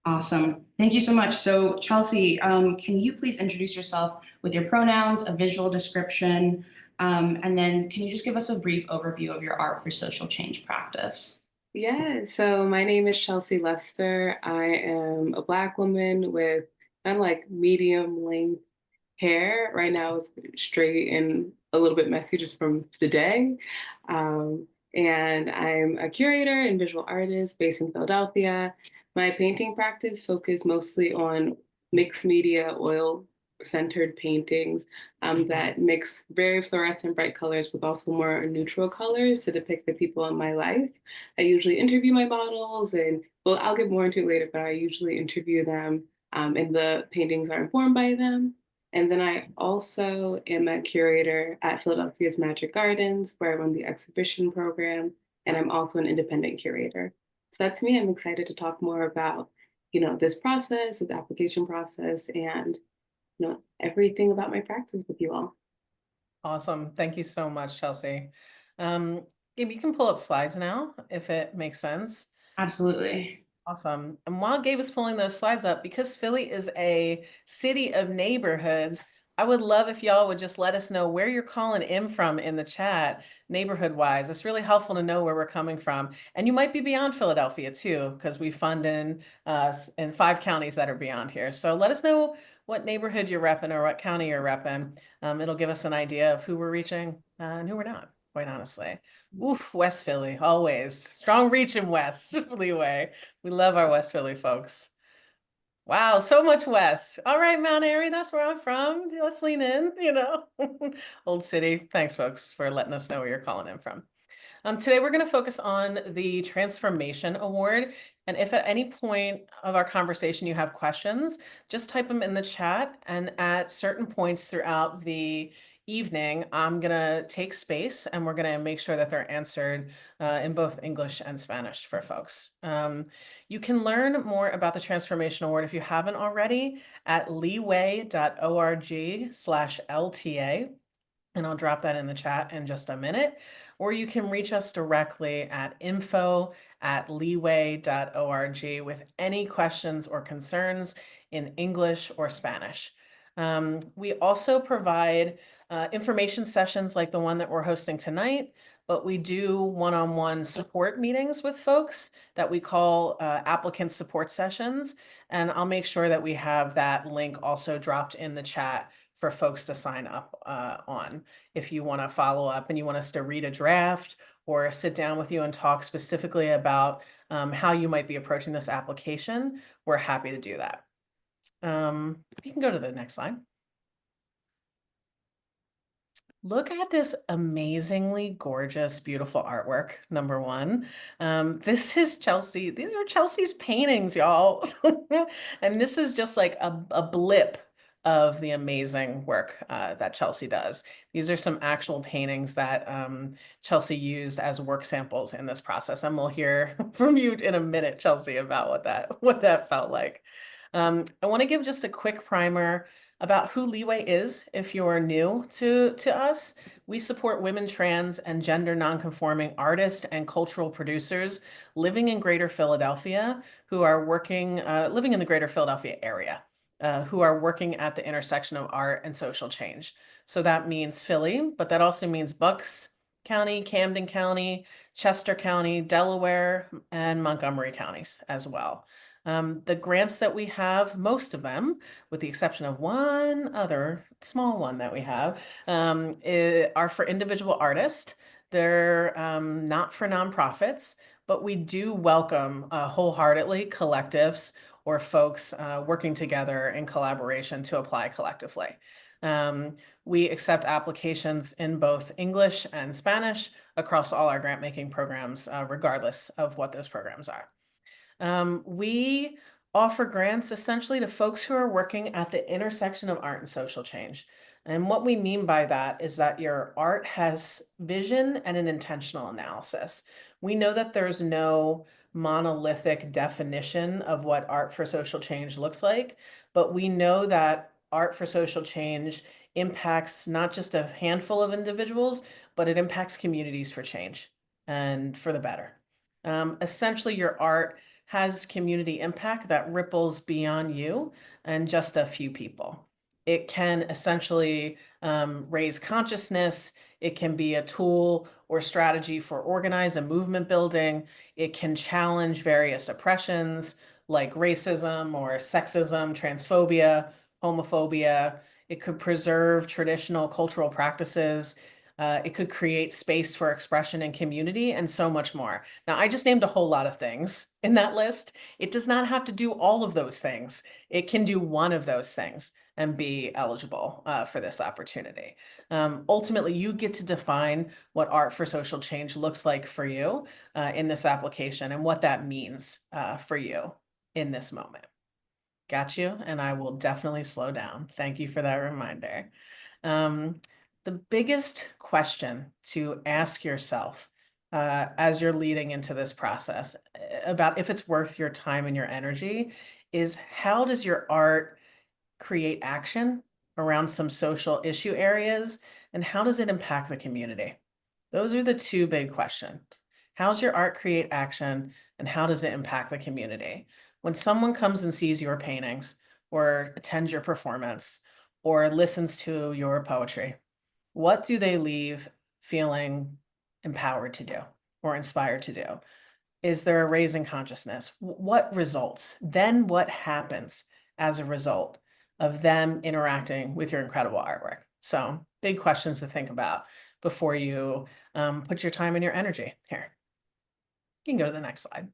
Awesome. Thank you so much. So, Chelsey, can you please introduce yourself with your pronouns, a visual description, and then can you just give us a brief overview of your art for social change practice? Yeah, so my name is Chelsey Luster. I am a Black woman with kind of like medium length hair. Right now it's straight and a little bit messy just from the day. And I'm a curator and visual artist based in Philadelphia. My painting practice focused mostly on mixed media, oil centered paintings that mix very fluorescent bright colors with also more neutral colors to depict the people in my life. I usually interview my models, and well, I'll get more into it later, but I usually interview them, and the paintings are informed by them. And then I also am a curator at Philadelphia's Magic Gardens, where I run the exhibition program, and I'm also an independent curator. So that's me. I'm excited to talk more about, this process, this application process, and everything about my practice with you all. Awesome. Thank you so much, Chelsey. Gabe, you can pull up slides now if it makes sense. Absolutely. Awesome. And while Gabe is pulling those slides up, because Philly is a city of neighborhoods, I would love if y'all would just let us know where you're calling in from in the chat, neighborhood wise. It's really helpful to know where we're coming from. And you might be beyond Philadelphia too, because we fund in 5 counties that are beyond here. So let us know what neighborhood you're repping or what county you're repping. It'll give us an idea of who we're reaching and who we're not, quite honestly. Oof, West Philly, always. Strong reach in West, Leeway. We love our West Philly folks. Wow, so much West. All right, Mount Airy, that's where I'm from. Let's lean in. Old City. Thanks, folks, for letting us know where you're calling in from. Today, we're going to focus on the Transformation Award. And if at any point of our conversation you have questions, just type them in the chat. And at certain points throughout the evening, I'm going to take space and we're going to make sure that they're answered in both English and Spanish for folks. You can learn more about the Transformation Award if you haven't already at leeway.org/LTA. And I'll drop that in the chat in just a minute. Or you can reach us directly at info@leeway.org with any questions or concerns in English or Spanish. We also provide information sessions like the one that we're hosting tonight, but we do one-on-one support meetings with folks that we call applicant support sessions. And I'll make sure that we have that link also dropped in the chat for folks to sign up on. If you want to follow up and you want us to read a draft or sit down with you and talk specifically about how you might be approaching this application, we're happy to do that. You can go to the next slide. Look at this amazingly gorgeous, beautiful artwork, number one. This is Chelsey. These are Chelsey's paintings, y'all. And this is just like a blip of the amazing work that Chelsey does. These are some actual paintings that Chelsey used as work samples in this process. And we'll hear from you in a minute, Chelsey, about what that felt like. I want to give just a quick primer about who Leeway is if you're new to us. We support women, trans, and gender nonconforming artists and cultural producers living in Greater Philadelphia who are living in the Greater Philadelphia area, who are working at the intersection of art and social change. So that means Philly, but that also means Bucks County, Camden County, Chester County, Delaware, and Montgomery counties as well. The grants that we have, most of them, with the exception of one other small one that we have, are for individual artists. They're not for nonprofits, but we do welcome wholeheartedly collectives or folks working together in collaboration to apply collectively. We accept applications in both English and Spanish across all our grant making programs, regardless of what those programs are. We offer grants essentially to folks who are working at the intersection of art and social change. And what we mean by that is that your art has vision and an intentional analysis. We know that there's no monolithic definition of what art for social change looks like, but we know that art for social change impacts not just a handful of individuals, but it impacts communities for change and for the better. Essentially, your art has community impact that ripples beyond you and just a few people. It can essentially raise consciousness. It can be a tool or strategy for organize and movement building. It can challenge various oppressions like racism or sexism, transphobia, homophobia. It could preserve traditional cultural practices. It could create space for expression and community and so much more. Now, I just named a whole lot of things in that list. It does not have to do all of those things. It can do one of those things and be eligible for this opportunity. Ultimately, you get to define what art for social change looks like for you in this application and what that means for you in this moment. Got you? And I will definitely slow down. Thank you for that reminder. The biggest question to ask yourself as you're leading into this process about if it's worth your time and your energy is how does your art create action around some social issue areas, and how does it impact the community? Those are the two big questions. How's your art create action, and how does it impact the community? When someone comes and sees your paintings or attends your performance or listens to your poetry, what do they leave feeling empowered to do or inspired to do? Is there a raise in consciousness? What results? Then what happens as a result of them interacting with your incredible artwork? So big questions to think about before you put your time and your energy here. You can go to the next slide.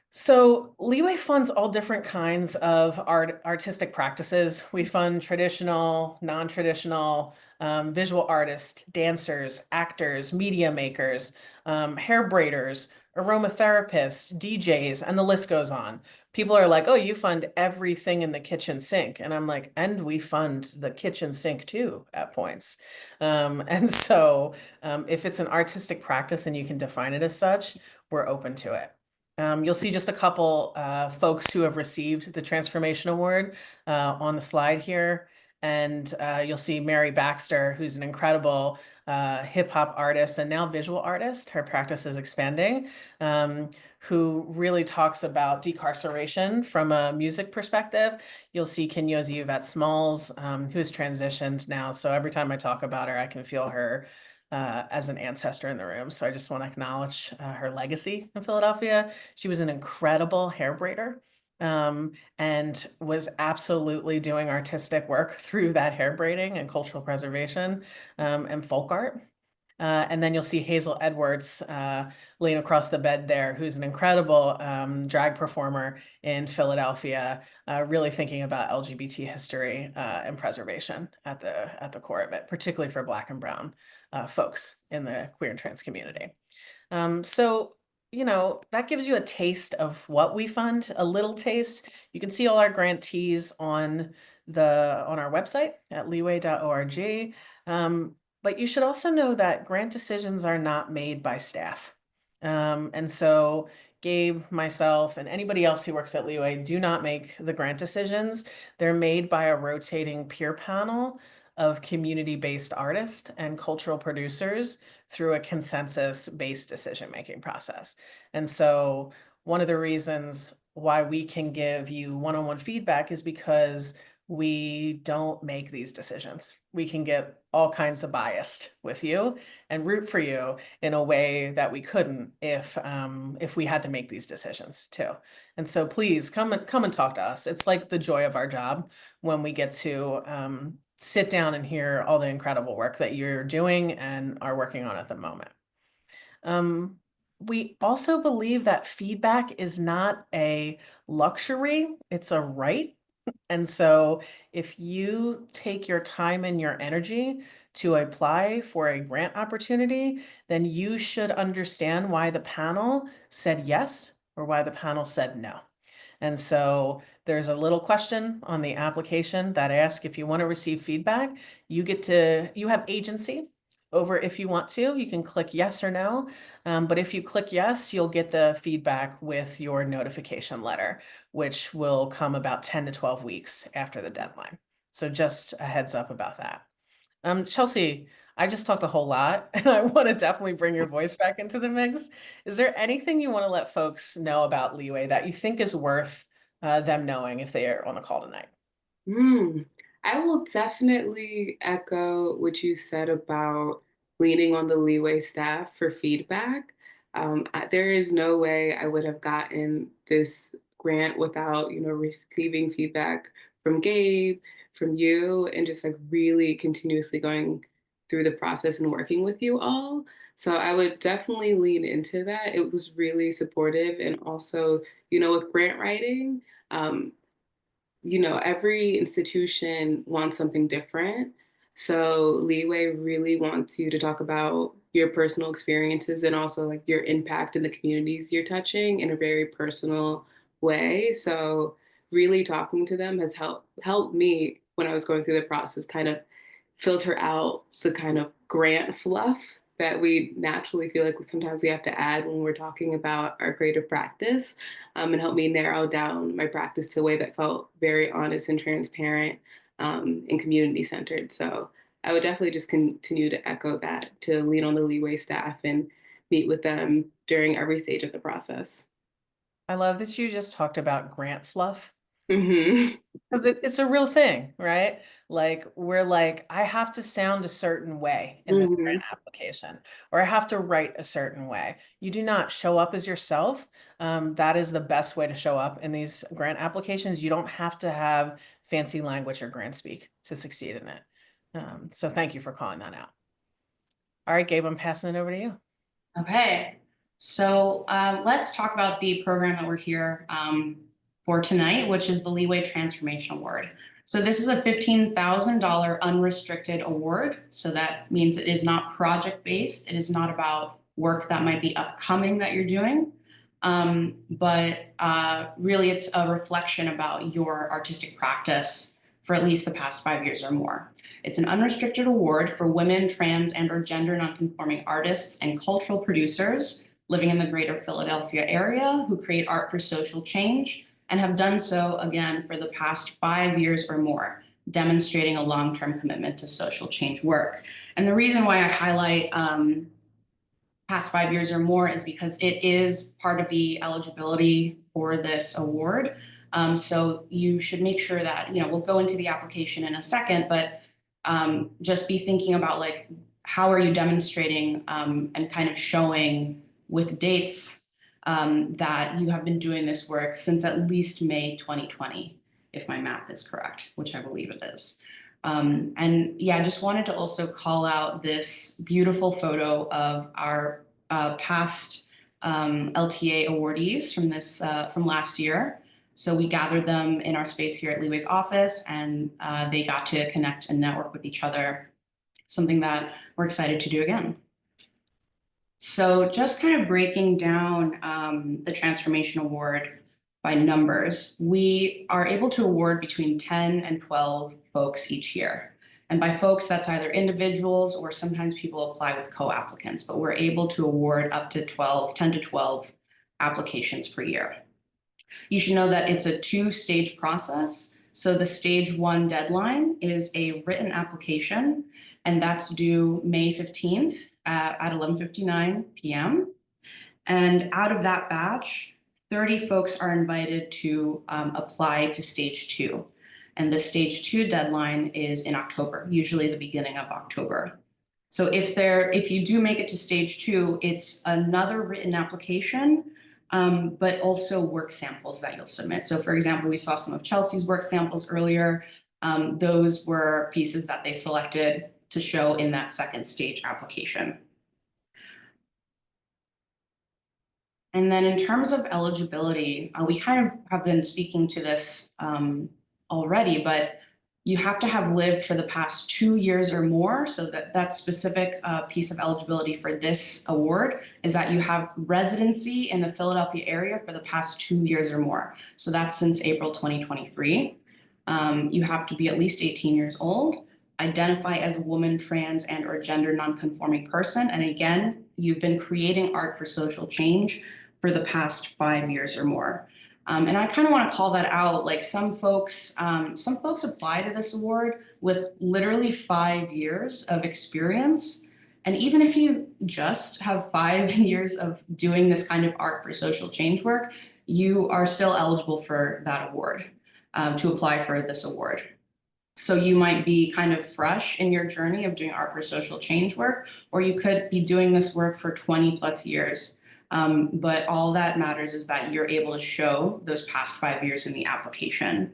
So Leeway funds all different kinds of artistic practices. We fund traditional, non-traditional, visual artists, dancers, actors, media makers, hair braiders, aromatherapists, DJs, and the list goes on. People are like, oh, you fund everything in the kitchen sink. And I'm like, and we fund the kitchen sink too at points. And so if it's an artistic practice and you can define it as such, we're open to it. You'll see just a couple folks who have received the Transformation Award on the slide here. And you'll see Mary Baxter, who's an incredible hip hop artist and now visual artist. Her practice is expanding, who really talks about decarceration from a music perspective. You'll see Kinyozi Yvette Smalls, who has transitioned now. So every time I talk about her, I can feel her as an ancestor in the room. So I just want to acknowledge her legacy in Philadelphia. She was an incredible hair braider and was absolutely doing artistic work through that hair braiding and cultural preservation and folk art. And then you'll see Hazel Edwards laying across the bed there, who's an incredible drag performer in Philadelphia, really thinking about LGBT history and preservation at the core of it, particularly for Black and Brown folks in the queer and trans community. So, you know, that gives you a taste of what we fund, a little taste. You can see all our grantees on our website at leeway.org. But you should also know that grant decisions are not made by staff. And so Gabe, myself, and anybody else who works at Leeway do not make the grant decisions. They're made by a rotating peer panel of community-based artists and cultural producers through a consensus-based decision-making process. And so one of the reasons why we can give you one-on-one feedback is because we don't make these decisions. We can get all kinds of biased with you and root for you in a way that we couldn't if we had to make these decisions too. And so please come and talk to us. It's like the joy of our job when we get to sit down and hear all the incredible work that you're doing and are working on at the moment. We also believe that feedback is not a luxury, it's a right. And so if you take your time and your energy to apply for a grant opportunity, then you should understand why the panel said yes or why the panel said no. And so there's a little question on the application that asks if you want to receive feedback, you have agency over if you want to. You can click yes or no. But if you click yes, you'll get the feedback with your notification letter, which will come about 10 to 12 weeks after the deadline. So just a heads up about that. Chelsey, I just talked a whole lot, and I want to definitely bring your voice back into the mix. Is there anything you want to let folks know about Leeway that you think is worth them knowing if they are on the call tonight? Mm, I will definitely echo what you said about leaning on the Leeway staff for feedback. There is no way I would have gotten this grant without, receiving feedback from Gabe, from you, and just like really continuously going through the process and working with you all. So I would definitely lean into that. It was really supportive. And also, with grant writing, um, every institution wants something different. So Leeway really wants you to talk about your personal experiences and also like your impact in the communities you're touching in a very personal way. So really talking to them has helped me when I was going through the process kind of filter out the kind of grant fluff that we naturally feel like sometimes we have to add when we're talking about our creative practice, and help me narrow down my practice to a way that felt very honest and transparent, and community centered. So I would definitely just continue to echo that, to lean on the Leeway staff and meet with them during every stage of the process. I love that you just talked about grant fluff. Hmm. 'Cause it's a real thing, right? Like, we're like, "I have to sound a certain way in this grant Hmm. application," or "I have to write a certain way." You do not show up as yourself. That is the best way to show up in these grant applications. You don't have to have fancy language or grant speak to succeed in it. So thank you for calling that out. All right, Gabe, I'm passing it over to you. Okay, so let's talk about the program that we're here for tonight, which is the Leeway Transformation Award. So this is a $15,000 unrestricted award. So that means it is not project-based. It is not about work that might be upcoming that you're doing, but really it's a reflection about your artistic practice for at least the past 5 years or more. It's an unrestricted award for women, trans, and or gender nonconforming artists and cultural producers living in the greater Philadelphia area who create art for social change and have done so again for the past 5 years or more, demonstrating a long-term commitment to social change work. And the reason why I highlight past 5 years or more is because it is part of the eligibility for this award. So you should make sure that, we'll go into the application in a second, but just be thinking about like, how are you demonstrating and kind of showing with dates that you have been doing this work since at least May 2020, if my math is correct, which I believe it is. And yeah, I just wanted to also call out this beautiful photo of our past LTA awardees from last year. So we gathered them in our space here at Leeway's office, and they got to connect and network with each other, something that we're excited to do again. So just kind of breaking down the Transformation Award by numbers, we are able to award between 10 and 12 folks each year. And by folks, that's either individuals or sometimes people apply with co-applicants, but we're able to award up to 10 to 12 applications per year. You should know that it's a two-stage process. So the stage 1 deadline is a written application, and that's due May 15th at 11:59 p.m. And out of that batch, 30 folks are invited to apply to stage 2. And the stage 2 deadline is in October, usually the beginning of October. So if you do make it to stage 2, it's another written application, but also work samples that you'll submit. So for example, we saw some of Chelsey's work samples earlier. Those were pieces that they selected to show in that second stage application. And then in terms of eligibility, we kind of have been speaking to this already, but you have to have lived for the past 2 years or more. So that specific piece of eligibility for this award is that you have residency in the Philadelphia area for the past 2 years or more. So that's since April 2023. You have to be at least 18 years old, identify as a woman, trans, and or gender nonconforming person. And again, you've been creating art for social change for the past 5 years or more. And I kind of want to call that out. Like some folks apply to this award with literally 5 years of experience. And even if you just have 5 years of doing this kind of art for social change work, you are still eligible for that award, to apply for this award. So you might be kind of fresh in your journey of doing art for social change work, or you could be doing this work for 20 plus years. But all that matters is that you're able to show those past 5 years in the application.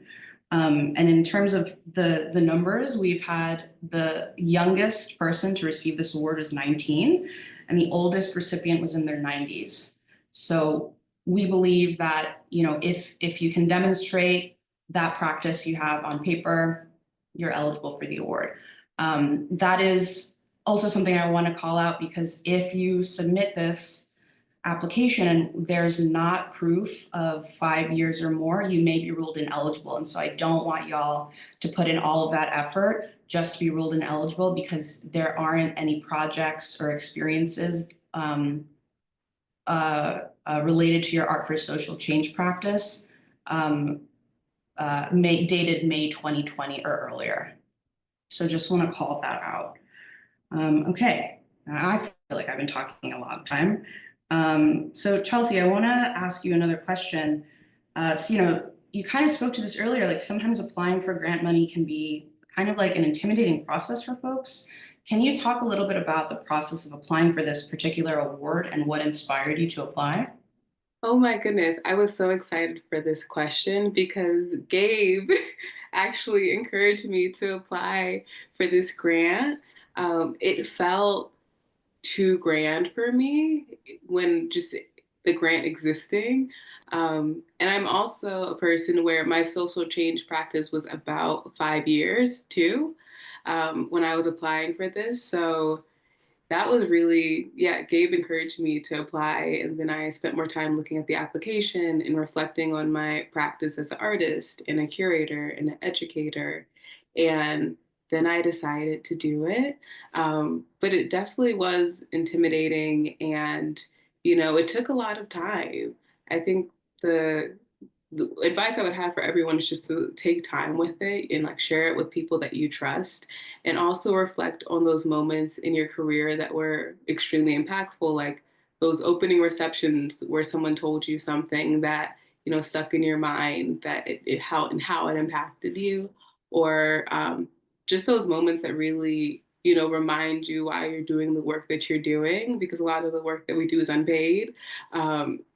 And in terms of the numbers, we've had the youngest person to receive this award is 19, and the oldest recipient was in their 90s. So we believe that, if you can demonstrate that practice you have on paper, you're eligible for the award. That is also something I want to call out, because if you submit this application and there's not proof of 5 years or more, you may be ruled ineligible. And so I don't want y'all to put in all of that effort just to be ruled ineligible because there aren't any projects or experiences related to your art for social change practice dated May 2020 or earlier. So just want to call that out. Okay, I feel like I've been talking a long time. So Chelsey, I want to ask you another question. So, you kind of spoke to this earlier, like sometimes applying for grant money can be kind of like an intimidating process for folks. Can you talk a little bit about the process of applying for this particular award and what inspired you to apply? Oh my goodness, I was so excited for this question because Gabe actually encouraged me to apply for this grant. It felt too grand for me when just the grant existing. And I'm also a person where my social change practice was about 5 years too, when I was applying for this. So that was really, yeah, Gabe encouraged me to apply. And then I spent more time looking at the application and reflecting on my practice as an artist and a curator and an educator. And then I decided to do it. But it definitely was intimidating. And, it took a lot of time. I think the advice I would have for everyone is just to take time with it and like share it with people that you trust, and also reflect on those moments in your career that were extremely impactful, like those opening receptions where someone told you something that stuck in your mind, that how it impacted you, or just those moments that really remind you why you're doing the work that you're doing, because a lot of the work that we do is unpaid.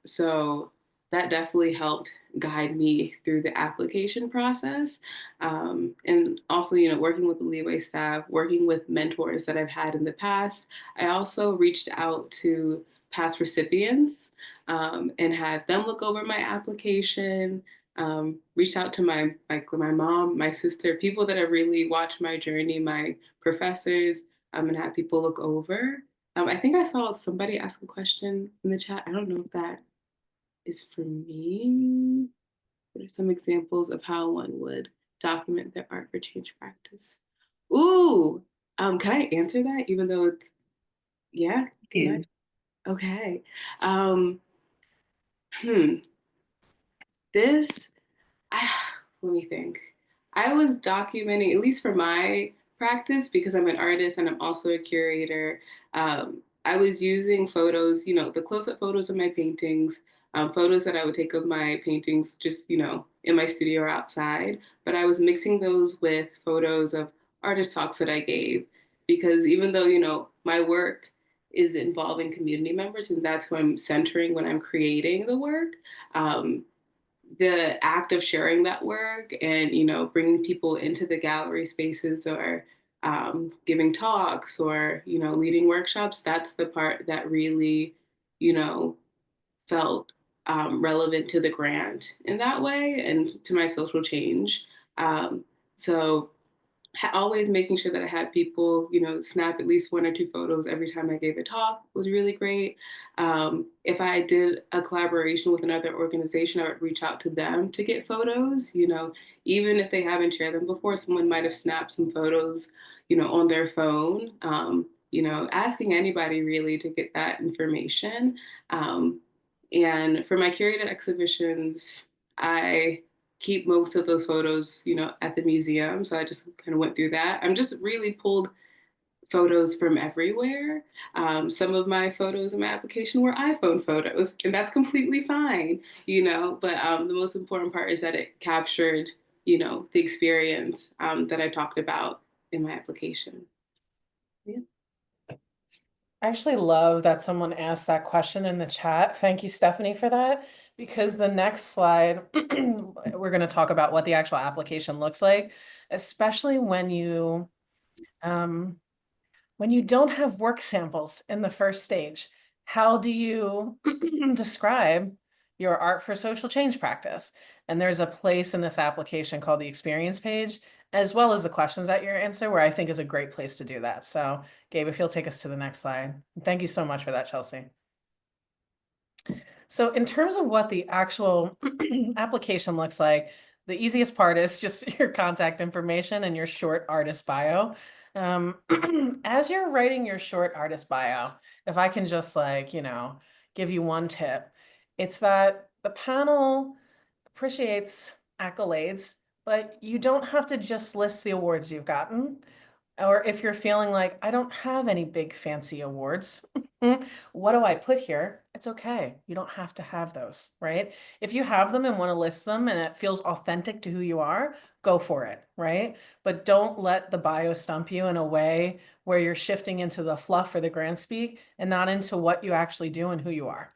So that definitely helped guide me through the application process. And also, working with the Leeway staff, working with mentors that I've had in the past. I also reached out to past recipients, and had them look over my application. Reached out to my mom, my sister, people that have really watched my journey, my professors, and had people look over. I think I saw somebody ask a question in the chat. I don't know if that is for me. What are some examples of how one would document their art for change practice? Ooh, can I answer that even though it's, yeah? Can I? Okay. Um, hmm, this, I, let me think. I was documenting, at least for my practice, because I'm an artist and I'm also a curator. I was using photos, the close-up photos of my paintings, photos that I would take of my paintings just, in my studio or outside. But I was mixing those with photos of artist talks that I gave, because even though, my work is involving community members and that's who I'm centering when I'm creating the work, the act of sharing that work and bringing people into the gallery spaces, or giving talks, or leading workshops, that's the part that really you know felt relevant to the grant in that way and to my social change. So always making sure that I had people, snap at least one or two photos every time I gave a talk was really great. If I did a collaboration with another organization, I would reach out to them to get photos, even if they haven't shared them before, someone might have snapped some photos, on their phone, asking anybody really to get that information. And for my curated exhibitions, I keep most of those photos, at the museum. So I just kind of went through that. I'm just really pulled photos from everywhere. Some of my photos in my application were iPhone photos, and that's completely fine, But the most important part is that it captured, the experience that I talked about in my application. Yeah. I actually love that someone asked that question in the chat. Thank you, Stephanie, for that. Because the next slide, we're going to talk about what the actual application looks like, especially when you don't have work samples in the first stage. How do you describe your art for social change practice? And there's a place in this application called the experience page, as well as the questions that you answer, where I think is a great place to do that. So Gabe, if you'll take us to the next slide. Thank you so much for that, Chelsey. So in terms of what the actual application looks like, the easiest part is just your contact information and your short artist bio. As you're writing your short artist bio, if I can just give you one tip, it's that the panel appreciates accolades, but you don't have to just list the awards you've gotten. Or if you're feeling like, I don't have any big fancy awards, what do I put here? It's okay. You don't have to have those, right? If you have them and want to list them and it feels authentic to who you are, go for it, right? But don't let the bio stump you in a way where you're shifting into the fluff or the grand speak and not into what you actually do and who you are.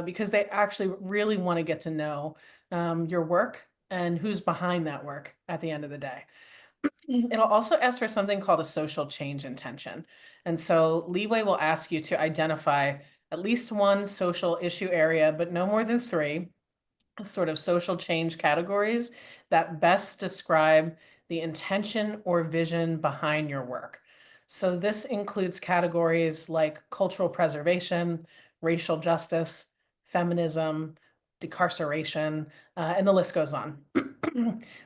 Because they actually really want to get to know your work and who's behind that work at the end of the day. It'll also ask for something called a social change intention. And so Leeway will ask you to identify at least one social issue area, but no more than 3 sort of social change categories that best describe the intention or vision behind your work. So this includes categories like cultural preservation, racial justice, feminism, decarceration, and the list goes on.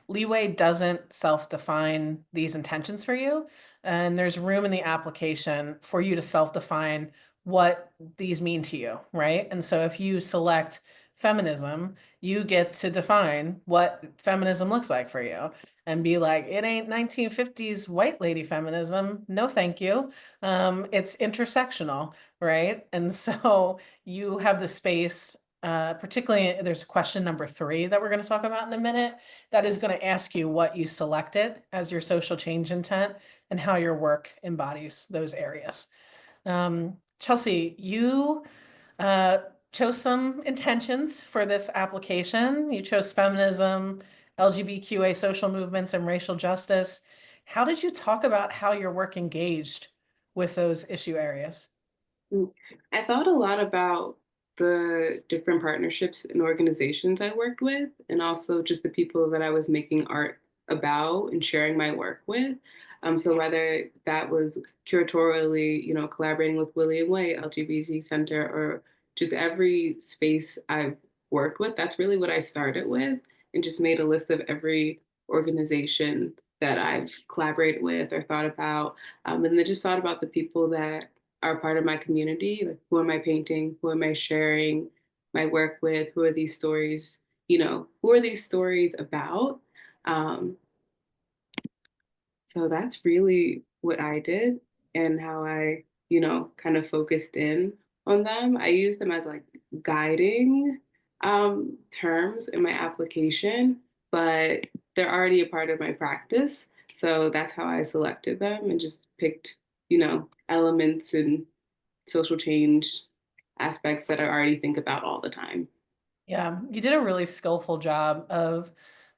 Leeway doesn't self-define these intentions for you, and there's room in the application for you to self-define what these mean to you, right? And so if you select feminism, you get to define what feminism looks like for you and be like, it ain't 1950s white lady feminism. No, thank you. It's intersectional, right? And so you have the space, particularly there's question number 3 that we're going to talk about in a minute, that is going to ask you what you selected as your social change intent and how your work embodies those areas. Chelsey, you chose some intentions for this application. You chose feminism, LGBTQA social movements, and racial justice. How did you talk about how your work engaged with those issue areas? I thought a lot about the different partnerships and organizations I worked with, and also just the people that I was making art about and sharing my work with. So whether that was curatorially, collaborating with William White, LGBT Center, or just every space I've worked with, that's really what I started with, and just made a list of every organization that I've collaborated with or thought about, and then just thought about the people that are part of my community. Like, who am I painting? Who am I sharing my work with? Who are these stories? Who are these stories about? Um, so that's really what I did and how I, kind of focused in on them. I use them as like guiding terms in my application, but they're already a part of my practice. So that's how I selected them and just picked, elements and social change aspects that I already think about all the time. Yeah, you did a really skillful job of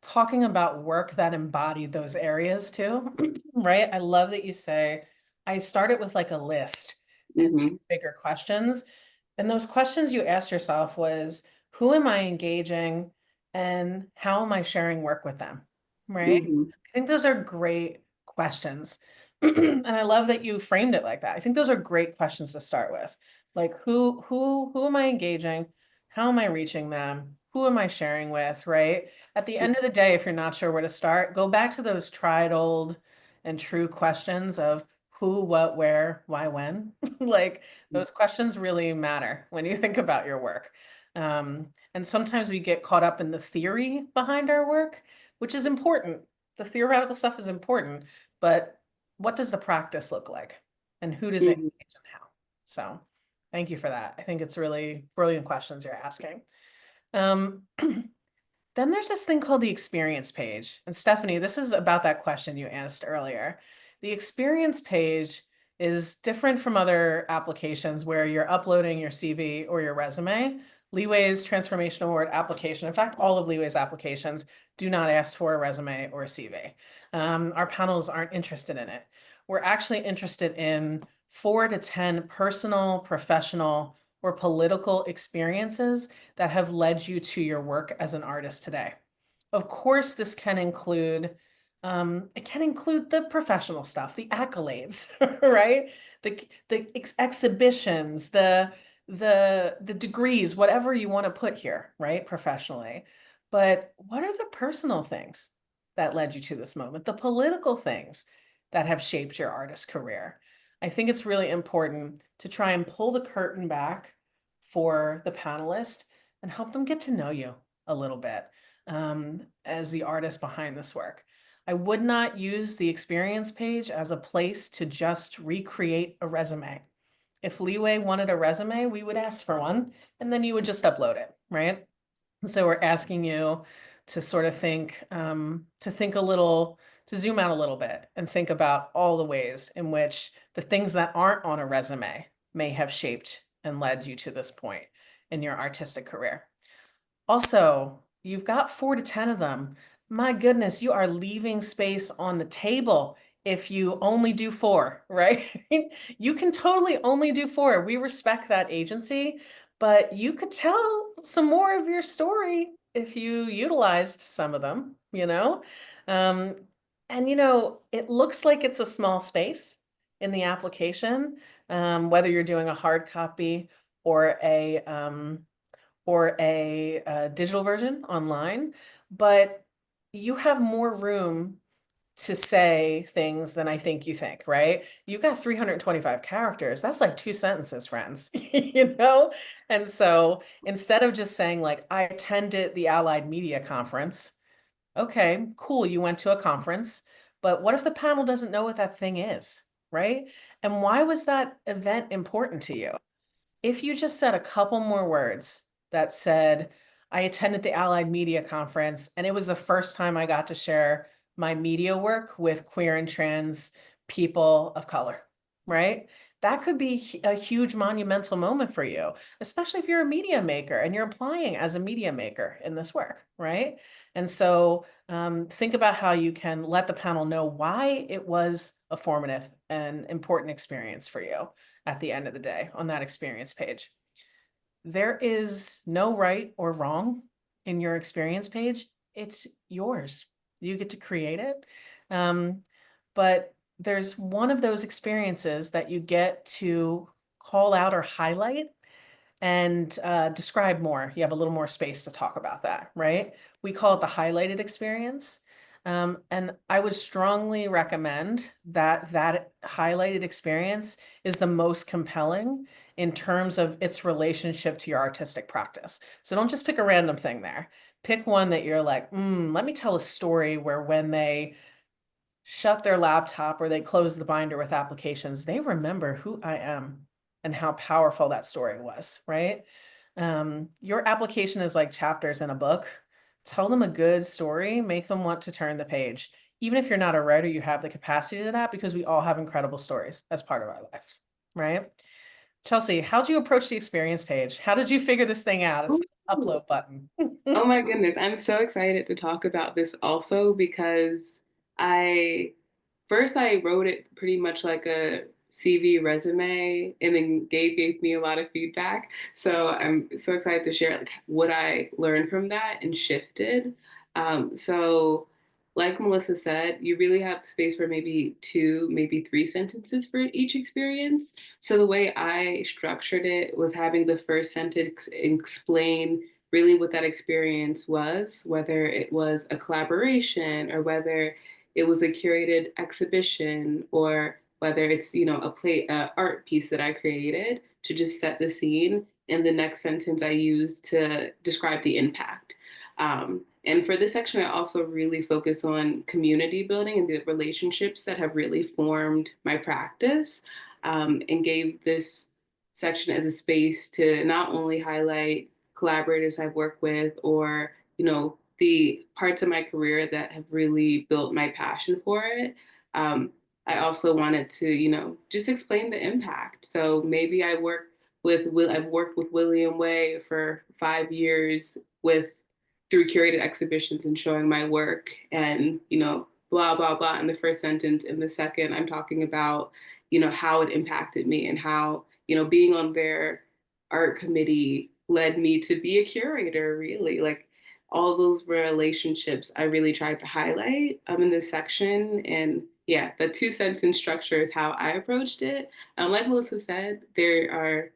talking about work that embodied those areas too, right? I love that you say, I started with like a list and 2 Mm-hmm. bigger questions. And those questions you asked yourself was, who am I engaging and how am I sharing work with them, right? Mm-hmm. I think those are great questions. And I love that you framed it like that. I think those are great questions to start with. Like who am I engaging? How am I reaching them? Who am I sharing with, right? At the end of the day, if you're not sure where to start, go back to those tried old and true questions of who, what, where, why, when. Like those questions really matter when you think about your work. And sometimes we get caught up in the theory behind our work, which is important. The theoretical stuff is important, but what does the practice look like? And who does it Mhm. engage and how? So thank you for that. I think it's really brilliant questions you're asking. Um, then there's this thing called the experience page. And Stephanie, this is about that question you asked earlier. The experience page is different from other applications where you're uploading your CV or your resume. Leeway's Transformation Award application, in fact, all of Leeway's applications do not ask for a resume or a CV. Our panels aren't interested in it. We're actually interested in 4 to 10 personal, professional, or political experiences that have led you to your work as an artist today. Of course, this can include it can include the professional stuff, the accolades, right? The exhibitions, the degrees, whatever you want to put here, right? Professionally. But what are the personal things that led you to this moment? The political things that have shaped your artist career. I think it's really important to try and pull the curtain back for the panelist and help them get to know you a little bit as the artist behind this work. I would not use the experience page as a place to just recreate a resume. If Leeway wanted a resume, we would ask for one, and then you would just upload it, right? So we're asking you to sort of think, a little, to zoom out a little bit and think about all the ways in which the things that aren't on a resume may have shaped and led you to this point in your artistic career. Also, you've got 4 to 10 of them. My goodness, you are leaving space on the table if you only do 4, right? You can totally only do 4. We respect that agency, but you could tell some more of your story if you utilized some of them, you know? Um, and it looks like it's a small space in the application, whether you're doing a hard copy or a digital version online, but you have more room to say things than I think you think, right? You've got 325 characters. That's like 2 sentences, friends, you know? And so instead of just saying like, I attended the Allied Media Conference, okay, cool, you went to a conference, but what if the panel doesn't know what that thing is, right? And why was that event important to you? If you just said a couple more words that said, I attended the Allied Media Conference, and it was the first time I got to share my media work with queer and trans people of color, right? That could be a huge monumental moment for you, especially if you're a media maker and you're applying as a media maker in this work, right? And so think about how you can let the panel know why it was a formative and important experience for you at the end of the day on that experience page. There is no right or wrong in your experience page. It's yours. You get to create it. But there's one of those experiences that you get to call out or highlight and describe more. You have a little more space to talk about that, right? We call it the highlighted experience. And I would strongly recommend that that highlighted experience is the most compelling in terms of its relationship to your artistic practice. So don't just pick a random thing there. Pick one that you're like, let me tell a story where when they shut their laptop or they close the binder with applications, they remember who I am and how powerful that story was, right? Your application is like chapters in a book. Tell them a good story, make them want to turn the page. Even if you're not a writer, you have the capacity to that because we all have incredible stories as part of our lives, right? Chelsey, how did you approach the experience page? How did you figure this thing out? It's an Ooh. upload button. Oh my goodness, I'm so excited to talk about this also because I I wrote it pretty much like a CV resume, and then Gabe gave me a lot of feedback. So I'm so excited to share like what I learned from that and shifted. So like Melissa said, you really have space for maybe 2, maybe 3 sentences for each experience. So the way I structured it was having the first sentence explain really what that experience was, whether it was a collaboration or whether it was a curated exhibition or whether it's, a art piece that I created to just set the scene, and the next sentence I use to describe the impact. And for this section, I also really focus on community building and the relationships that have really formed my practice, and gave this section as a space to not only highlight collaborators I've worked with or, the parts of my career that have really built my passion for it. I also wanted to, just explain the impact. So maybe I've worked with William Way for 5 years with through curated exhibitions and showing my work, and blah blah blah in the first sentence. In the second, I'm talking about how it impacted me, and how being on their art committee led me to be a curator, really. Like, all those relationships I really tried to highlight in this section. And yeah, the two sentence structure is how I approached it. Like Melissa said, there's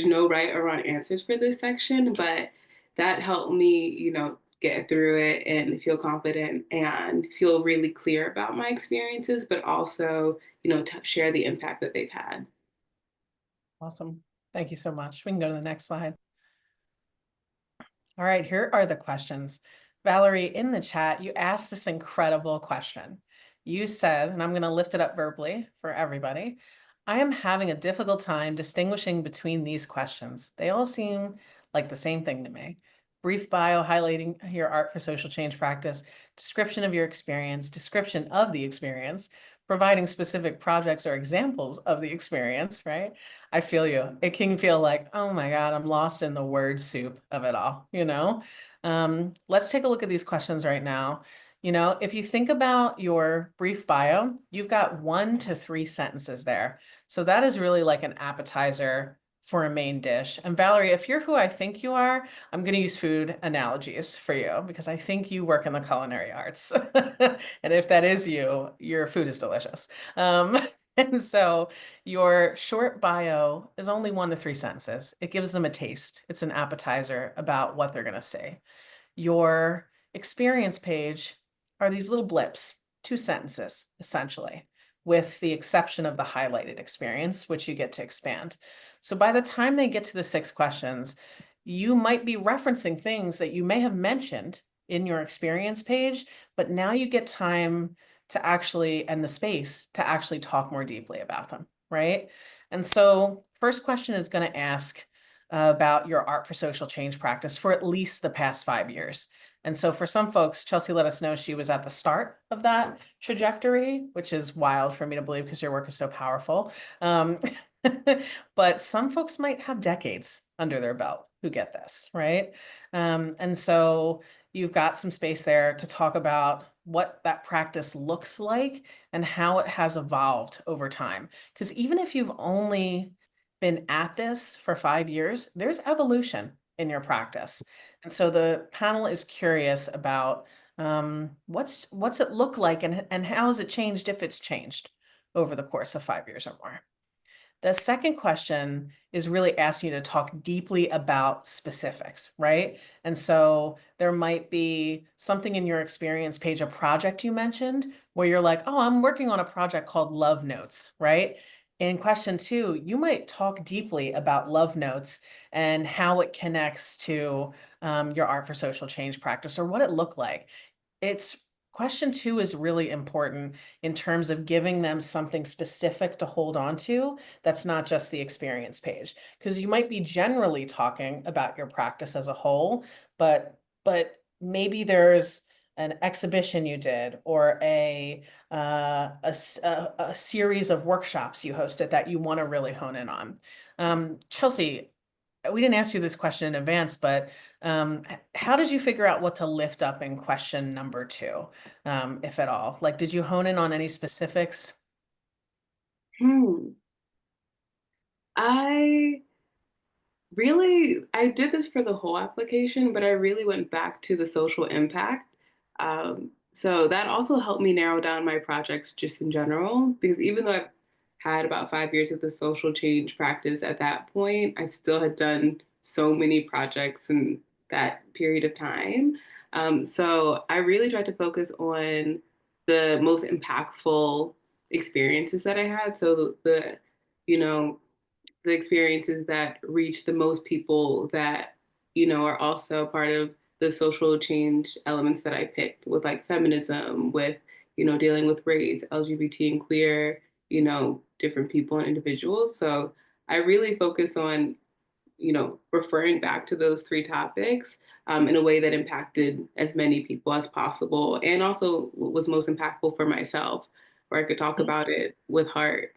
no right or wrong answers for this section, but that helped me, get through it and feel confident and feel really clear about my experiences, but also, share the impact that they've had. Awesome. Thank you so much. We can go to the next slide. All right, here are the questions. Valerie, in the chat, you asked this incredible question. You said, and I'm going to lift it up verbally for everybody, I am having a difficult time distinguishing between these questions. They all seem like the same thing to me. Brief bio highlighting your art for social change practice, description of your experience, description of the experience, providing specific projects or examples of the experience, right? I feel you. It can feel like, oh my God, I'm lost in the word soup of it all, Let's take a look at these questions right now. If you think about your brief bio, you've got 1 to 3 sentences there. So that is really like an appetizer for a main dish. And Valerie, if you're who I think you are, I'm going to use food analogies for you because I think you work in the culinary arts. And if that is you, your food is delicious. And so your short bio is only 1 to 3 sentences. It gives them a taste. It's an appetizer about what they're going to say. Your experience page are these little blips, 2 sentences, essentially, with the exception of the highlighted experience, which you get to expand. So by the time they get to the 6 questions, you might be referencing things that you may have mentioned in your experience page, but now you get time to actually, and the space to actually talk more deeply about them, right? And so first question is going to ask about your art for social change practice for at least the past 5 years. And so for some folks, Chelsey let us know she was at the start of that trajectory, which is wild for me to believe because your work is so powerful. But some folks might have decades under their belt who get this, right? And so you've got some space there to talk about what that practice looks like and how it has evolved over time. Because even if you've only been at this for 5 years, there's evolution in your practice. And so the panel is curious about what's it look like and how has it changed if it's changed over the course of 5 years or more. The second question is really asking you to talk deeply about specifics, right? And so there might be something in your experience page, a project you mentioned, where you're like, oh, I'm working on a project called Love Notes, right? In question 2, you might talk deeply about Love Notes and how it connects to your art for social change practice or what it looked like. Question 2 is really important in terms of giving them something specific to hold on to that's not just the experience page, because you might be generally talking about your practice as a whole, but maybe there's an exhibition you did or a series of workshops you hosted that you want to really hone in on. Chelsey, we didn't ask you this question in advance, but how did you figure out what to lift up in question number 2, if at all? Like, did you hone in on any specifics? I did this for the whole application, but I really went back to the social impact. So that also helped me narrow down my projects just in general, because even though I've had about 5 years of the social change practice at that point, I still had done so many projects in that period of time. So I really tried to focus on the most impactful experiences that I had. So you know, the experiences that reach the most people that, are also part of the social change elements that I picked with like feminism, with, dealing with race, LGBT and queer, different people and individuals. So I really focus on, referring back to those three topics in a way that impacted as many people as possible, and also was most impactful for myself, where I could talk about it with heart.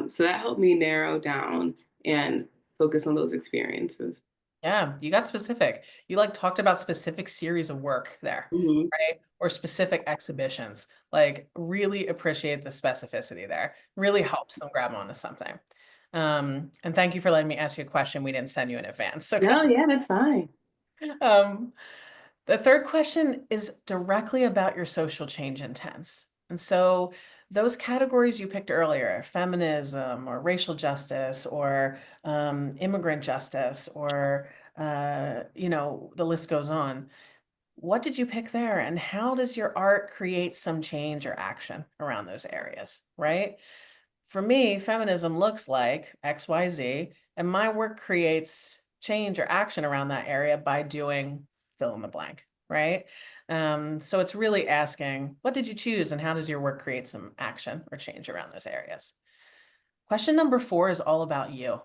So that helped me narrow down and focus on those experiences. Yeah, you got specific. You like talked about specific series of work there, Mhm. right? Or specific exhibitions. Like really appreciate the specificity there. Really helps them grab onto something. And thank you for letting me ask you a question we didn't send you in advance. Okay. No, yeah, that's fine. Um, the third question is directly about your social change intents. And so those categories you picked earlier, feminism or racial justice or immigrant justice or, the list goes on. What did you pick there? And how does your art create some change or action around those areas, right? For me, feminism looks like XYZ, and my work creates change or action around that area by doing fill in the blank, right? So it's really asking, what did you choose and how does your work create some action or change around those areas? Question number 4 is all about you,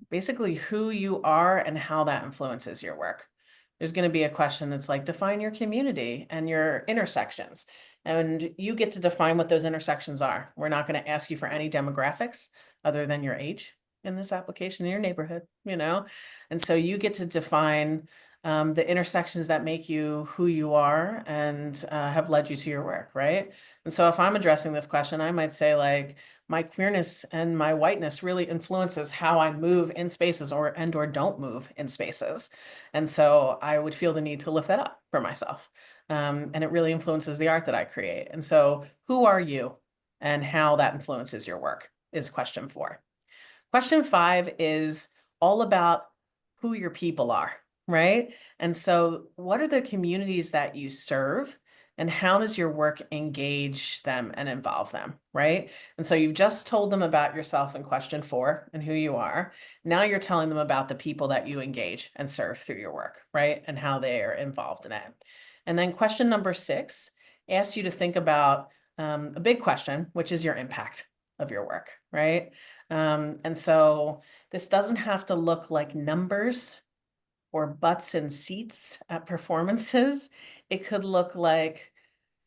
basically who you are and how that influences your work. There's going to be a question that's like, define your community and your intersections. And you get to define what those intersections are. We're not going to ask you for any demographics other than your age in this application in your neighborhood. And so you get to define the intersections that make you who you are and have led you to your work, right? And so if I'm addressing this question, I might say like, my queerness and my whiteness really influences how I move in spaces or don't move in spaces. And so I would feel the need to lift that up for myself. And it really influences the art that I create. And so who are you and how that influences your work is question 4. Question 5 is all about who your people are, right? And so what are the communities that you serve? And how does your work engage them and involve them, right? And so you've just told them about yourself in question 4 and who you are. Now you're telling them about the people that you engage and serve through your work, right? And how they are involved in it. And then question number 6 asks you to think about a big question, which is your impact of your work, right? And so this doesn't have to look like numbers or butts and seats at performances. It could look like,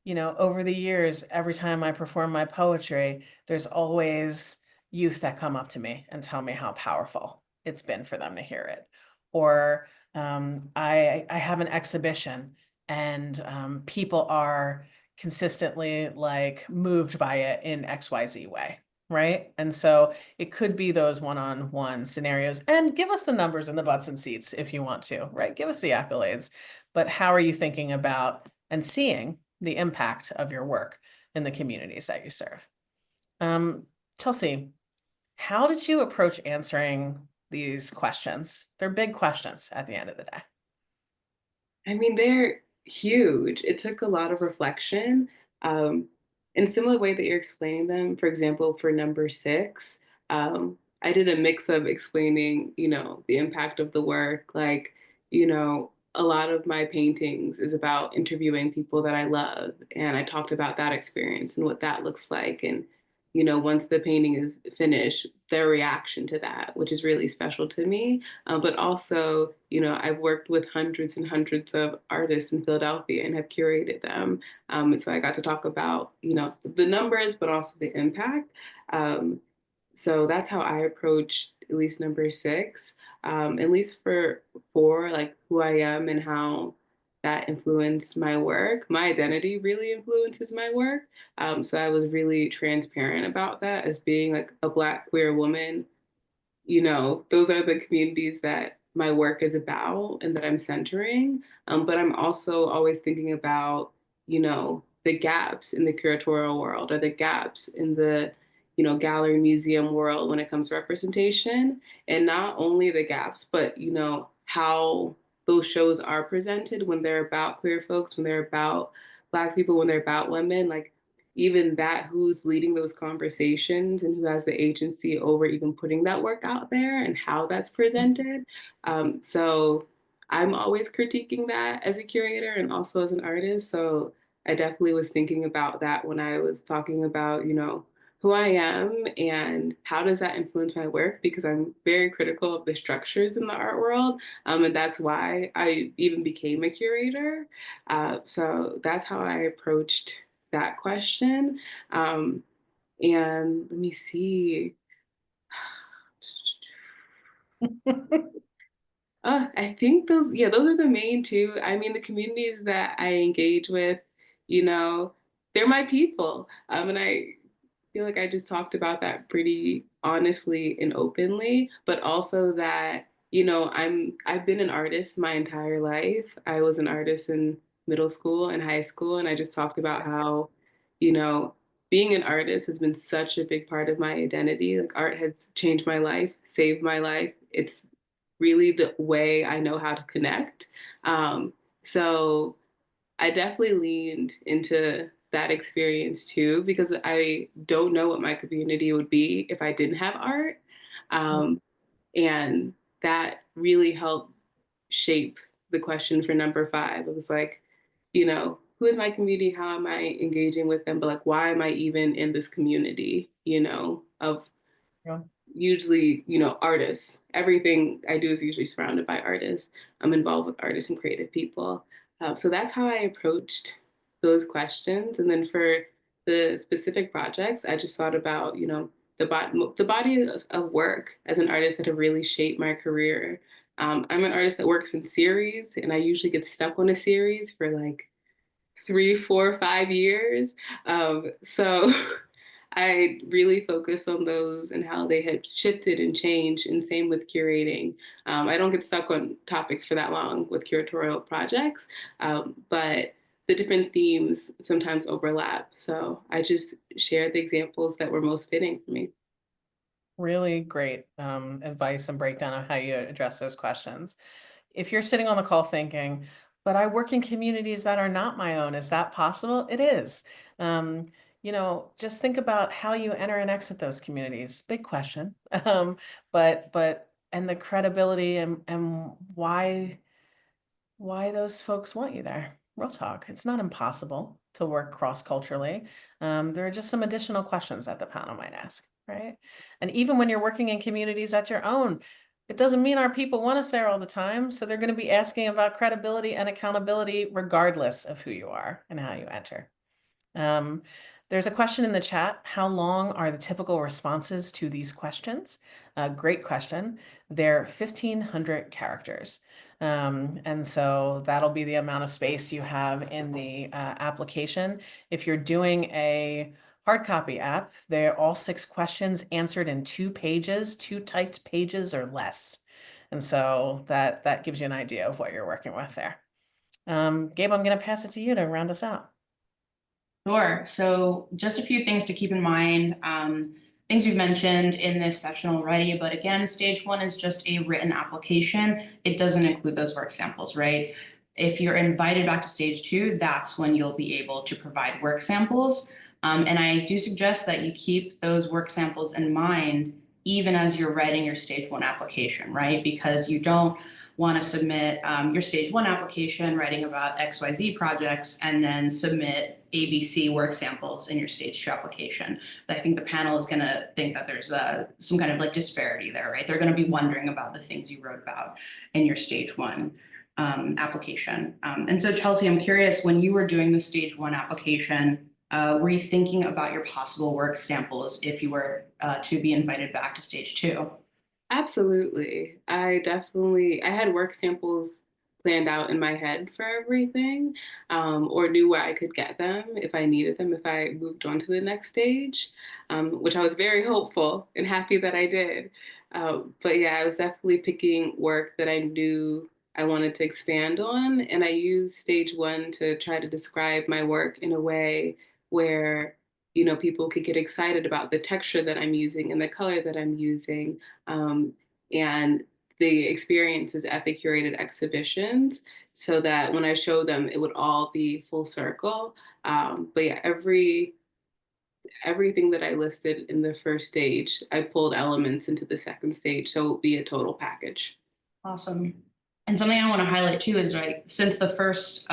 over the years, every time I perform my poetry, there's always youth that come up to me and tell me how powerful it's been for them to hear it. Or I have an exhibition and people are consistently like moved by it in XYZ way. Right. And so it could be those one-on-one scenarios, and give us the numbers and the butts and seats if you want to, right? Give us the accolades. But how are you thinking about and seeing the impact of your work in the communities that you serve? Chelsey, how did you approach answering these questions? They're big questions at the end of the day. I mean, they're huge. It took a lot of reflection. Um, in a similar way that you're explaining them, for example, for number 6, I did a mix of explaining, the impact of the work. Like, a lot of my paintings is about interviewing people that I love. And I talked about that experience and what that looks like. And, once the painting is finished, their reaction to that, which is really special to me. But also, I've worked with hundreds and hundreds of artists in Philadelphia and have curated them. And so I got to talk about, the numbers, but also the impact. Um, so that's how I approach at least number 6. At least for 4, like who I am and how that influenced my work. My identity really influences my work. So I was really transparent about that as being like a Black queer woman. Those are the communities that my work is about and that I'm centering. But I'm also always thinking about, the gaps in the curatorial world or the gaps in the, gallery museum world when it comes to representation. And not only the gaps, but, how those shows are presented when they're about queer folks, when they're about Black people, when they're about women. Like, even that, who's leading those conversations and who has the agency over even putting that work out there and how that's presented. So I'm always critiquing that as a curator and also as an artist. So I definitely was thinking about that when I was talking about, who I am and how does that influence my work, because I'm very critical of the structures in the art world. And that's why I even became a curator. So that's how I approached that question. Um, and let me see. I think those are the main two. I mean, the communities that I engage with, you know, they're my people. And I feel like I just talked about that pretty honestly and openly, but also that, I've been an artist my entire life. I was an artist in middle school and high school, and I just talked about how, you know, being an artist has been such a big part of my identity. Like art has changed my life, saved my life. It's really the way I know how to connect. So I definitely leaned into that experience too, because I don't know what my community would be if I didn't have art. Um, and that really helped shape the question for number five. It was like, who is my community? How am I engaging with them? But like, why am I even in this community, of Yeah. usually, artists. Everything I do is usually surrounded by artists. I'm involved with artists and creative people. So that's how I approached those questions. And then for the specific projects, I just thought about, the body of work as an artist that have really shaped my career. I'm an artist that works in series, and I usually get stuck on a series for like 3, 4, 5 years. So I really focused on those and how they had shifted and changed, and same with curating. I don't get stuck on topics for that long with curatorial projects, but the different themes sometimes overlap. So I just shared the examples that were most fitting for me. Really great advice and breakdown of how you address those questions. If you're sitting on the call thinking, but I work in communities that are not my own, is that possible? It is. Just think about how you enter and exit those communities. Big question. And the credibility and why those folks want you there. Real talk. It's not impossible to work cross-culturally. There are just some additional questions that the panel might ask, right? And even when you're working in communities at your own, it doesn't mean our people want us there all the time. So they're going to be asking about credibility and accountability regardless of who you are and how you enter. There's a question in the chat. How long are the typical responses to these questions? Great question. They're 1,500 characters. And so that'll be the amount of space you have in the application. If you're doing a hard copy app, they're all 6 questions answered in 2 pages, 2 typed pages or less. And so that gives you an idea of what you're working with there. Gabe, I'm going to pass it to you to round us out. Sure. So just a few things to keep in mind. Things we've mentioned in this session already, but again, stage 1 is just a written application. It doesn't include those work samples, right? If you're invited back to stage 2, that's when you'll be able to provide work samples. And I do suggest that you keep those work samples in mind even as you're writing your stage 1 application, right? Because you don't want to submit your stage 1 application writing about XYZ projects and then submit ABC work samples in your stage 2 application. But I think the panel is going to think that there's some kind of like disparity there, right? They're going to be wondering about the things you wrote about in your stage 1 application. And so Chelsey, I'm curious, when you were doing the stage 1 application, were you thinking about your possible work samples if you were to be invited back to stage 2? Absolutely. I had work samples planned out in my head for everything, or knew where I could get them if I needed them, if I moved on to the next stage, which I was very hopeful and happy that I did. But yeah, I was definitely picking work that I knew I wanted to expand on. And I used stage 1 to try to describe my work in a way where, people could get excited about the texture that I'm using and the color that I'm using, um, and the experiences at the curated exhibitions, so that when I show them, it would all be full circle. But yeah, every everything that I listed in the first stage, I pulled elements into the second stage, so it'll be a total package. Awesome. And something I want to highlight too is, right, since the first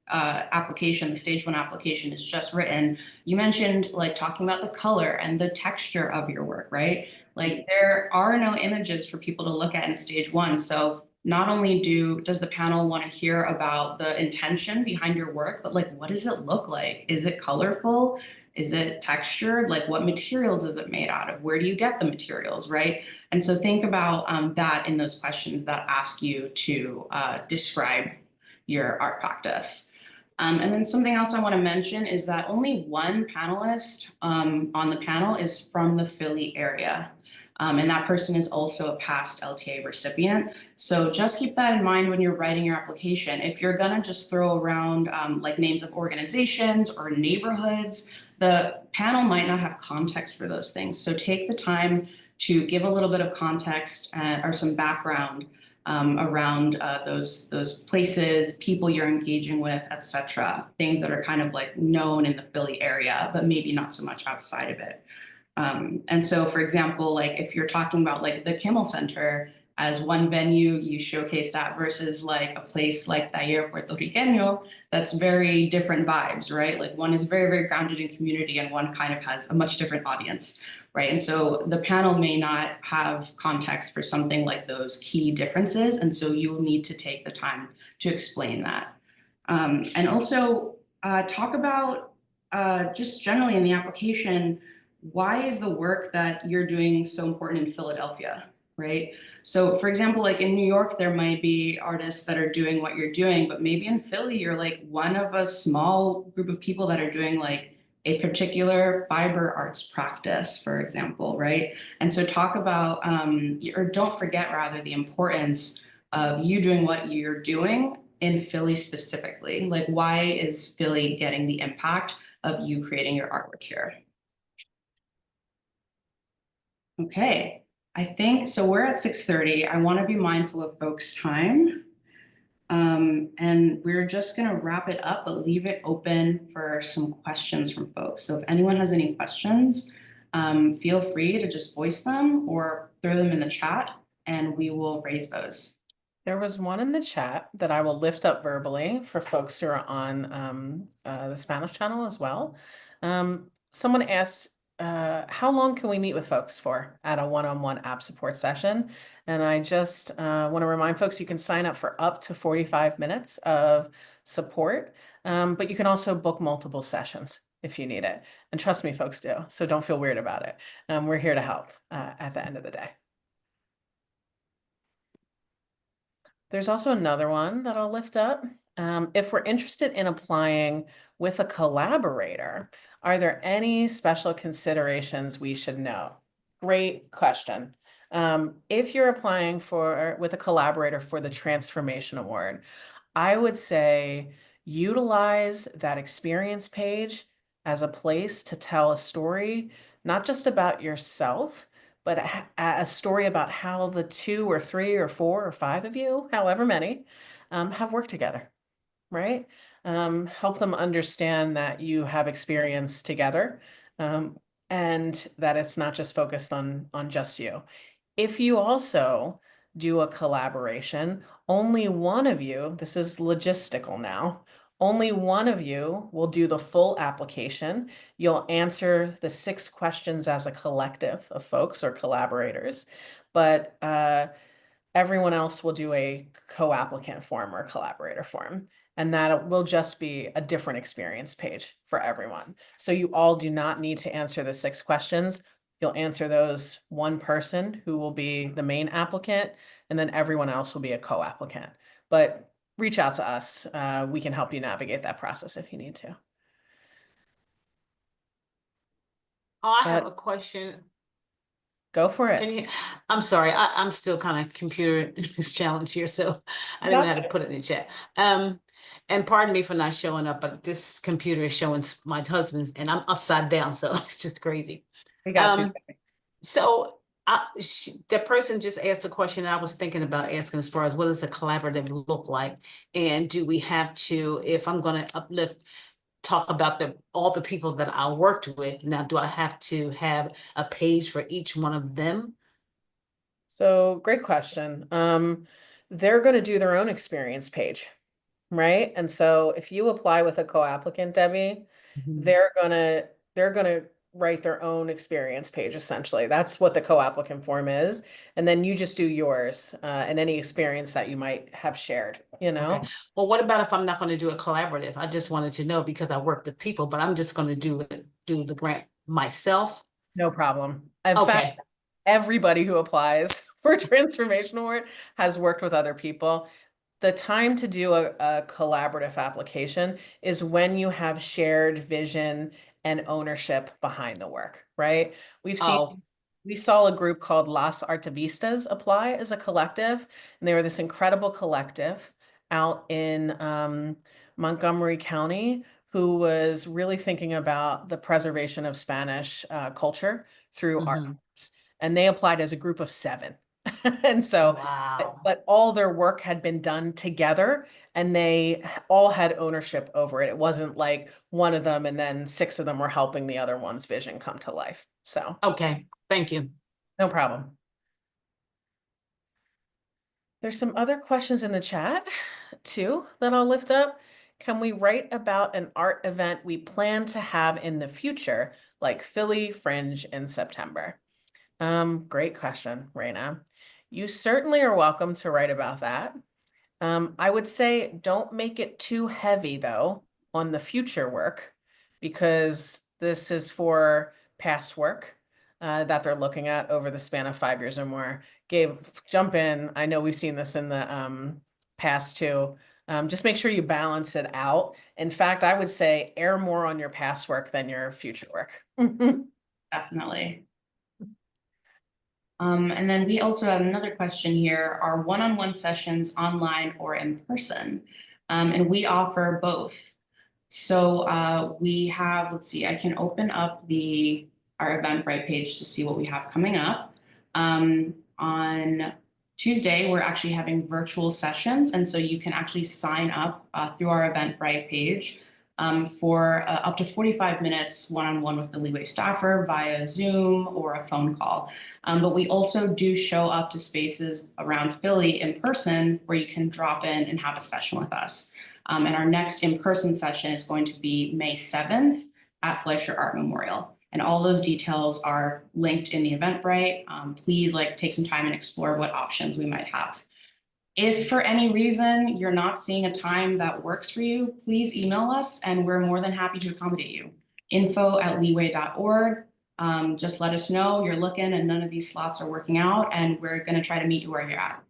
application, the stage 1 application is just written, you mentioned like talking about the color and the texture of your work, right? Like there are no images for people to look at in stage 1. So not only does the panel want to hear about the intention behind your work, but like, what does it look like? Is it colorful? Is it textured? Like, what materials is it made out of? Where do you get the materials, right? And so think about that in those questions that ask you to describe your art practice. And then something else I want to mention is that only one panelist on the panel is from the Philly area. And that person is also a past LTA recipient. So just keep that in mind when you're writing your application. If you're gonna just throw around like names of organizations or neighborhoods, the panel might not have context for those things. So take the time to give a little bit of context or some background around those places, people you're engaging with, etc. Things that are kind of like known in the Philly area, but maybe not so much outside of it. And so, for example, like if you're talking about like the Kimmel Center as one venue, you showcase that versus like a place like Taller Puerto Riqueño, that's very different vibes, right? Like one is very, very grounded in community and one kind of has a much different audience, right? And so the panel may not have context for something like those key differences. And so you'll need to take the time to explain that. And also talk about just generally in the application, why is the work that you're doing so important in Philadelphia, right? So for example, like in New York, there might be artists that are doing what you're doing, but maybe in Philly, you're like one of a small group of people that are doing like a particular fiber arts practice, for example, right? And so talk about, or don't forget rather, the importance of you doing what you're doing in Philly specifically. Like, why is Philly getting the impact of you creating your artwork here? Okay, I think, so we're at 6:30. I want to be mindful of folks' time. And we're just going to wrap it up, but leave it open for some questions from folks. So if anyone has any questions, feel free to just voice them or throw them in the chat and we will raise those. There was one in the chat that I will lift up verbally for folks who are on the Spanish channel as well. Someone asked, how long can we meet with folks for at a one-on-one app support session? And I just want to remind folks you can sign up for up to 45 minutes of support, but you can also book multiple sessions if you need it. And trust me, folks do, so don't feel weird about it. We're here to help at the end of the day. There's also another one that I'll lift up. If we're interested in applying with a collaborator, are there any special considerations we should know? Great question. If you're applying with a collaborator for the Transformation Award, I would say utilize that experience page as a place to tell a story, not just about yourself, but a story about how the 2 or 3 or 4 or 5 of you, however many, have worked together, right? Help them understand that you have experience together, and that it's not just focused on just you. If you also do a collaboration, only one of you, this is logistical now, only one of you will do the full application. You'll answer the 6 questions as a collective of folks or collaborators, but everyone else will do a co-applicant form or collaborator form. And that will just be a different experience page for everyone. So you all do not need to answer the 6 questions. You'll answer those one person who will be the main applicant, and then everyone else will be a co-applicant. But reach out to us. We can help you navigate that process if you need to. Oh, I have a question. Go for it. Can you, I'm sorry, I'm still kind of computer challenged here, so I didn't know how to put it in the chat. And pardon me for not showing up, but this computer is showing my husband's and I'm upside down, so it's just crazy. I got you. So the person just asked a question I was thinking about asking as far as what does a collaborative look like? And do we have to, if I'm going to uplift talk about all the people that I worked with. Now, do I have to have a page for each one of them? So great question. They're going to do their own experience page, right? And so if you apply with a co-applicant, Debbie, they're gonna write their own experience page, essentially. That's what the co-applicant form is. And then you just do yours and any experience that you might have shared, you know? Okay. Well, what about if I'm not going to do a collaborative? I just wanted to know because I work with people, but I'm just going to do the grant myself. No problem. In Okay. fact, everybody who applies for Transformation Award has worked with other people. The time to do a collaborative application is when you have shared vision and ownership behind the work, right? We saw a group called Las Artivistas apply as a collective, and they were this incredible collective out in Montgomery County who was really thinking about the preservation of Spanish culture through art forms. And they applied as a group of 7. And so, Wow. but all their work had been done together and they all had ownership over it. It wasn't like one of them and then 6 of them were helping the other one's vision come to life. So, Okay, thank you. no problem. There's some other questions in the chat too that I'll lift up. Can we write about an art event we plan to have in the future, like Philly Fringe in September? Great question, Raina. You certainly are welcome to write about that. I would say don't make it too heavy though on the future work because this is for past work that they're looking at over the span of 5 years or more. Gabe, jump in. I know we've seen this in the past too. Just make sure you balance it out. In fact, I would say err more on your past work than your future work. Definitely. And then we also have another question here. Are one-on-one sessions online or in person? And we offer both. So we have, let's see, I can open up our Eventbrite page to see what we have coming up. On Tuesday, we're actually having virtual sessions. And so you can actually sign up through our Eventbrite page for up to 45 minutes one-on-one with the Leeway staffer via Zoom or a phone call. But we also do show up to spaces around Philly in person where you can drop in and have a session with us. And our next in-person session is going to be May 7th at Fleischer Art Memorial. And all those details are linked in the Eventbrite. Please take some time and explore what options we might have. If for any reason you're not seeing a time that works for you, please email us and we're more than happy to accommodate you. info@leeway.org. Just let us know you're looking and none of these slots are working out and we're going to try to meet you where you're at.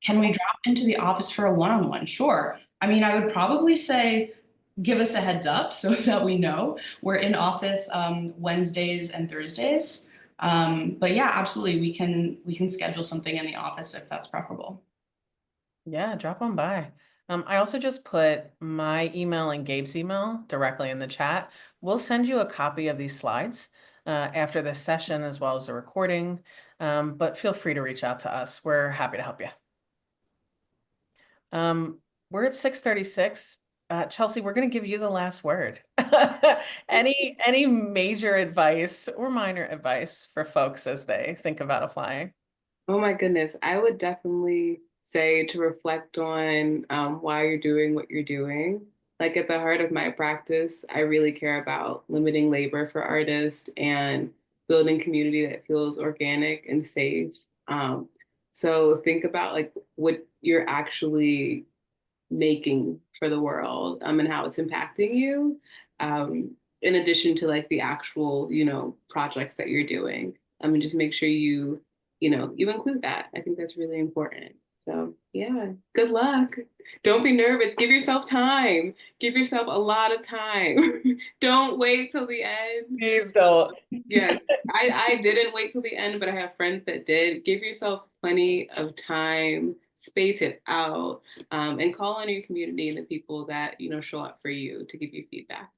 Can we drop into the office for a one-on-one? Sure. I mean, I would probably say give us a heads up so that we know. We're in office Wednesdays and Thursdays. But yeah, absolutely, we can schedule something in the office if that's preferable. Yeah, drop on by. I also just put my email and Gabe's email directly in the chat. We'll send you a copy of these slides after this session as well as the recording, but feel free to reach out to us. We're happy to help you. We're at 6:36. Chelsey, we're going to give you the last word. Any major advice or minor advice for folks as they think about applying? Oh my goodness, I would definitely say to reflect on why you're doing what you're doing. Like at the heart of my practice, I really care about limiting labor for artists and building community that feels organic and safe. So think about what you're actually making for the world and how it's impacting you, in addition to the actual, projects that you're doing. And just make sure you include that. I think that's really important. So yeah, good luck. Don't be nervous. Give yourself time. Give yourself a lot of time. Don't wait till the end. Please don't. Yes, I didn't wait till the end, but I have friends that did. Give yourself plenty of time, space it out, and call on your community and the people that show up for you to give you feedback.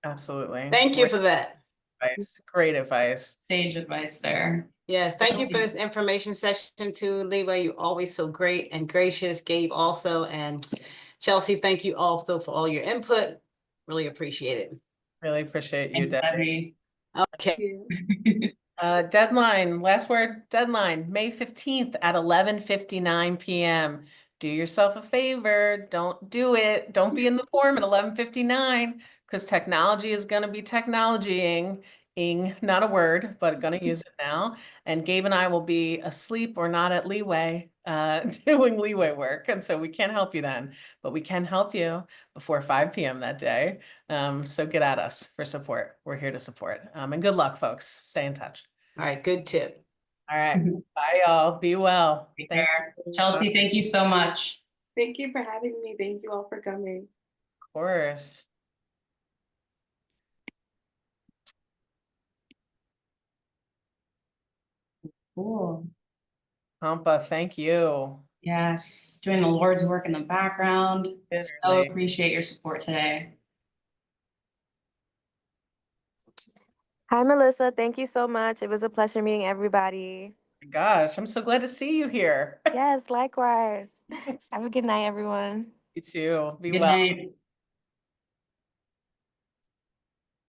Absolutely. Thank you for that. advice. Great advice. Sage advice there. Yes, thank you for this information session too, Leeway. You're always so great and gracious. Gabe also, and Chelsey, thank you also for all your input. Really appreciate it. Really appreciate you, Thanks, Debbie. Debbie. Okay. Deadline, last word, deadline, May 15th at 11:59 p.m. Do yourself a favor, don't do it. Don't be in the form at 11:59 because technology is going to be technologying, not a word, but going to use it now. And Gabe and I will be asleep or not at Leeway doing Leeway work. And so we can't help you then, but we can help you before 5 p.m. that day. So get at us for support. We're here to support. And good luck, folks. Stay in touch. All right, good tip. All right. Bye, y'all. Be well. Take Thank care. you. Chelsey, thank you so much. Thank you for having me. Thank you all for coming. Of course. Cool. Hampa, thank you. Yes, doing the Lord's work in the background. So Literally. appreciate your support today. Hi, Melissa. Thank you so much. It was a pleasure meeting everybody. Gosh, I'm so glad to see you here. Yes, likewise. Have a good night, everyone. You too. Be Good well. night.